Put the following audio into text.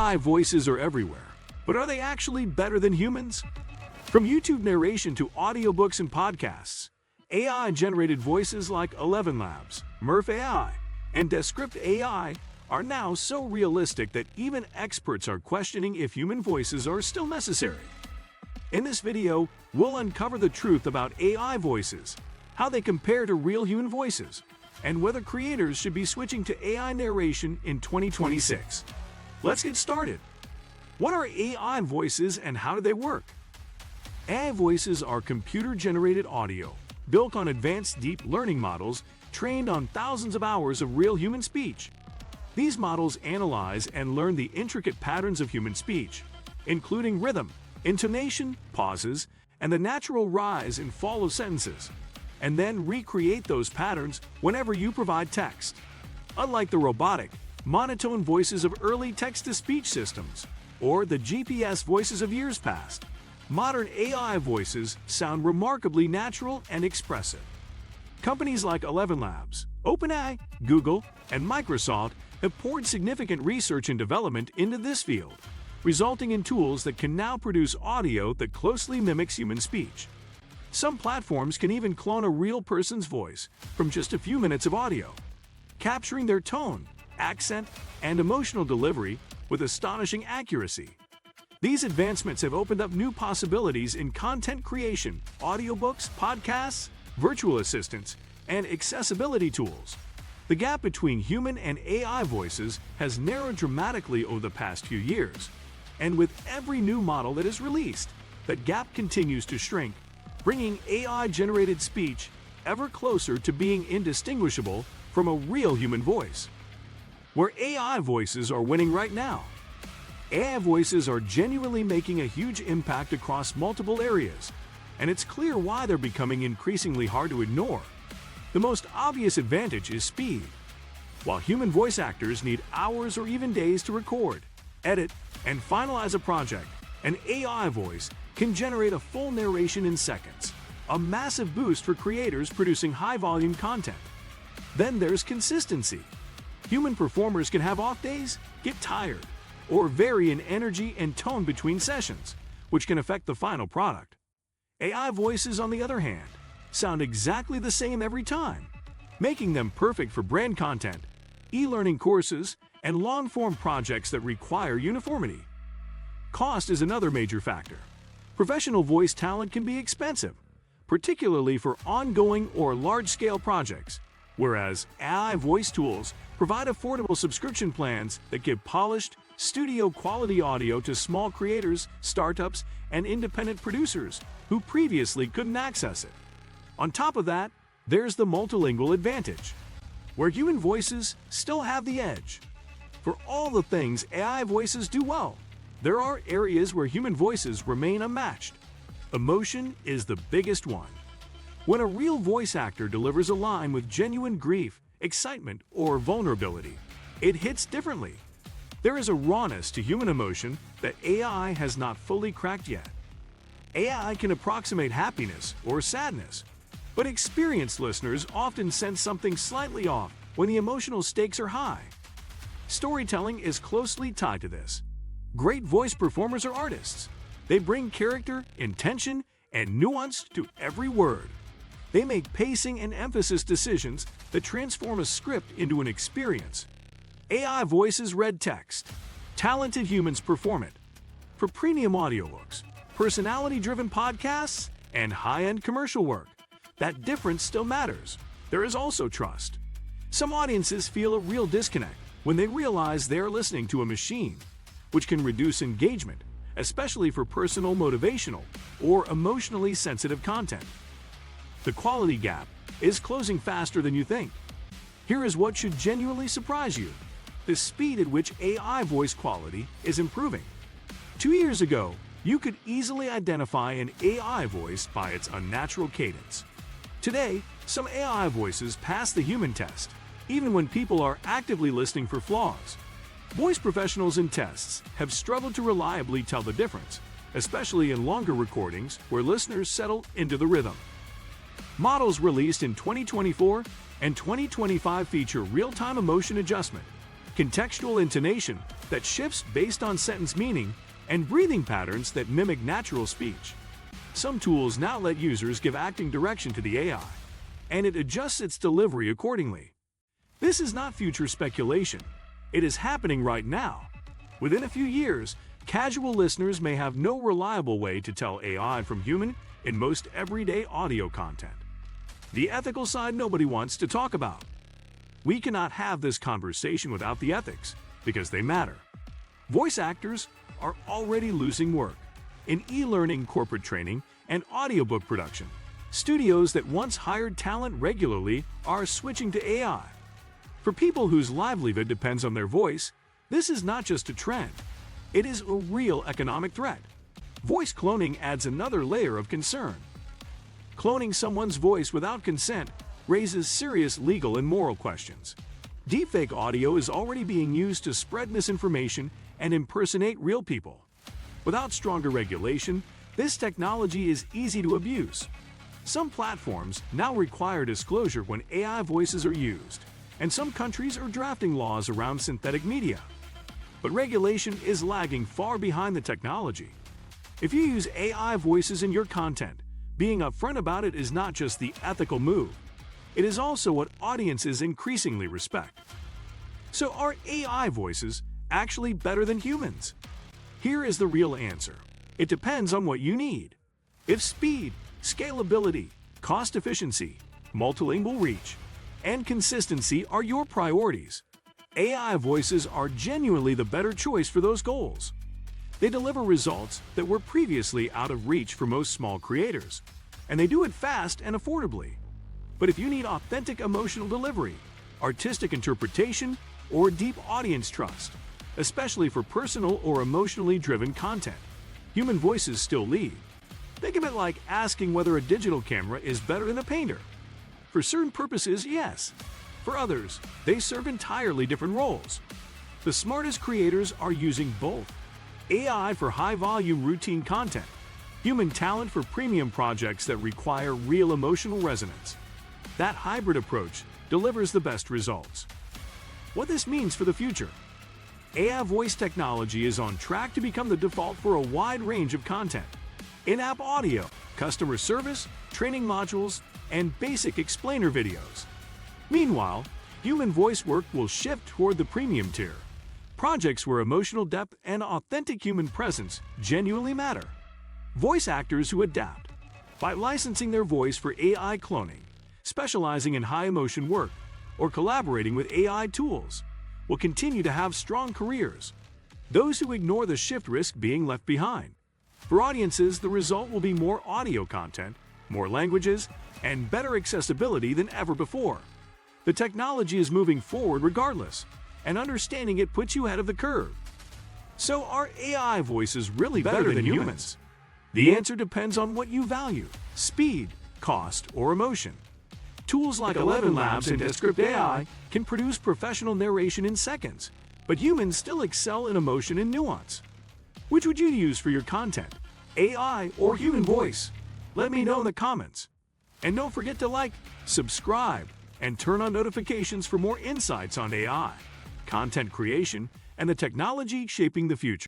AI voices are everywhere, but are they actually better than humans? From YouTube narration to audiobooks and podcasts, AI-generated voices like ElevenLabs, Murph AI, and Descript AI are now so realistic that even experts are questioning if human voices are still necessary. In this video, we'll uncover the truth about AI voices, how they compare to real human voices, and whether creators should be switching to AI narration in 2026. Let's get started. What are AI voices and how do they work? AI voices are computer-generated audio built on advanced deep learning models trained on thousands of hours of real human speech. These models analyze and learn the intricate patterns of human speech, including rhythm, intonation, pauses, and the natural rise and fall of sentences, and then recreate those patterns whenever you provide text. Unlike the robotic, monotone voices of early text-to-speech systems, or the GPS voices of years past, modern AI voices sound remarkably natural and expressive. Companies like ElevenLabs, OpenAI, Google, and Microsoft have poured significant research and development into this field, resulting in tools that can now produce audio that closely mimics human speech. Some platforms can even clone a real person's voice from just a few minutes of audio, capturing their tone, accent, and emotional delivery with astonishing accuracy. These advancements have opened up new possibilities in content creation, audiobooks, podcasts, virtual assistants, and accessibility tools. The gap between human and AI voices has narrowed dramatically over the past few years, and with every new model that is released, that gap continues to shrink, bringing AI-generated speech ever closer to being indistinguishable from a real human voice. Where AI voices are winning right now. AI voices are genuinely making a huge impact across multiple areas, and it's clear why they're becoming increasingly hard to ignore. The most obvious advantage is speed. While human voice actors need hours or even days to record, edit, and finalize a project, an AI voice can generate a full narration in seconds, a massive boost for creators producing high-volume content. Then there's consistency. Human performers can have off days, get tired, or vary in energy and tone between sessions, which can affect the final product. AI voices, on the other hand, sound exactly the same every time, making them perfect for brand content, e-learning courses, and long-form projects that require uniformity. Cost is another major factor. Professional voice talent can be expensive, particularly for ongoing or large-scale projects, whereas AI voice tools provide affordable subscription plans that give polished, studio-quality audio to small creators, startups, and independent producers who previously couldn't access it. On top of that, there's the multilingual advantage, where human voices still have the edge. For all the things AI voices do well, there are areas where human voices remain unmatched. Emotion is the biggest one. When a real voice actor delivers a line with genuine grief, excitement, or vulnerability, it hits differently. There is a rawness to human emotion that AI has not fully cracked yet. AI can approximate happiness or sadness, but experienced listeners often sense something slightly off when the emotional stakes are high. Storytelling is closely tied to this. Great voice performers are artists. They bring character, intention, and nuance to every word. They make pacing and emphasis decisions that transform a script into an experience. AI voices read text. Talented humans perform it. For premium audiobooks, personality-driven podcasts, and high-end commercial work, that difference still matters. There is also trust. Some audiences feel a real disconnect when they realize they are listening to a machine, which can reduce engagement, especially for personal, motivational, or emotionally sensitive content. The quality gap is closing faster than you think. Here is what should genuinely surprise you: the speed at which AI voice quality is improving. 2 years ago, you could easily identify an AI voice by its unnatural cadence. Today, some AI voices pass the human test, even when people are actively listening for flaws. Voice professionals in tests have struggled to reliably tell the difference, especially in longer recordings where listeners settle into the rhythm. Models released in 2024 and 2025 feature real-time emotion adjustment, contextual intonation that shifts based on sentence meaning, and breathing patterns that mimic natural speech. Some tools now let users give acting direction to the AI, and it adjusts its delivery accordingly. This is not future speculation. It is happening right now. Within a few years, casual listeners may have no reliable way to tell AI from human in most everyday audio content. The ethical side nobody wants to talk about. We cannot have this conversation without the ethics, because they matter. Voice actors are already losing work. In e-learning, corporate training, and audiobook production, studios that once hired talent regularly are switching to AI. For people whose livelihood depends on their voice, this is not just a trend. It is a real economic threat. Voice cloning adds another layer of concern. Cloning someone's voice without consent raises serious legal and moral questions. Deepfake audio is already being used to spread misinformation and impersonate real people. Without stronger regulation, this technology is easy to abuse. Some platforms now require disclosure when AI voices are used, and some countries are drafting laws around synthetic media. But regulation is lagging far behind the technology. If you use AI voices in your content, being upfront about it is not just the ethical move, it is also what audiences increasingly respect. So are AI voices actually better than humans? Here is the real answer. It depends on what you need. If speed, scalability, cost efficiency, multilingual reach, and consistency are your priorities, AI voices are genuinely the better choice for those goals. They deliver results that were previously out of reach for most small creators, and they do it fast and affordably. But if you need authentic emotional delivery, artistic interpretation, or deep audience trust, especially for personal or emotionally driven content, human voices still lead. Think of it like asking whether a digital camera is better than a painter. For certain purposes, yes. For others, they serve entirely different roles. The smartest creators are using both. AI for high-volume routine content, human talent for premium projects that require real emotional resonance. That hybrid approach delivers the best results. What this means for the future: AI voice technology is on track to become the default for a wide range of content. In-app audio, customer service, training modules, and basic explainer videos. Meanwhile, human voice work will shift toward the premium tier, projects where emotional depth and authentic human presence genuinely matter. Voice actors who adapt by licensing their voice for AI cloning, specializing in high-emotion work, or collaborating with AI tools will continue to have strong careers. Those who ignore the shift risk being left behind. For audiences, the result will be more audio content, more languages, and better accessibility than ever before. The technology is moving forward regardless, and understanding it puts you ahead of the curve. So are AI voices really better than humans? The answer depends on what you value: speed, cost, or emotion. Tools like 11 Labs and Descript AI can produce professional narration in seconds, but humans still excel in emotion and nuance. Which would you use for your content, AI or human voice? Let me know in the comments. And don't forget to like, subscribe, and turn on notifications for more insights on AI, content creation, and the technology shaping the future.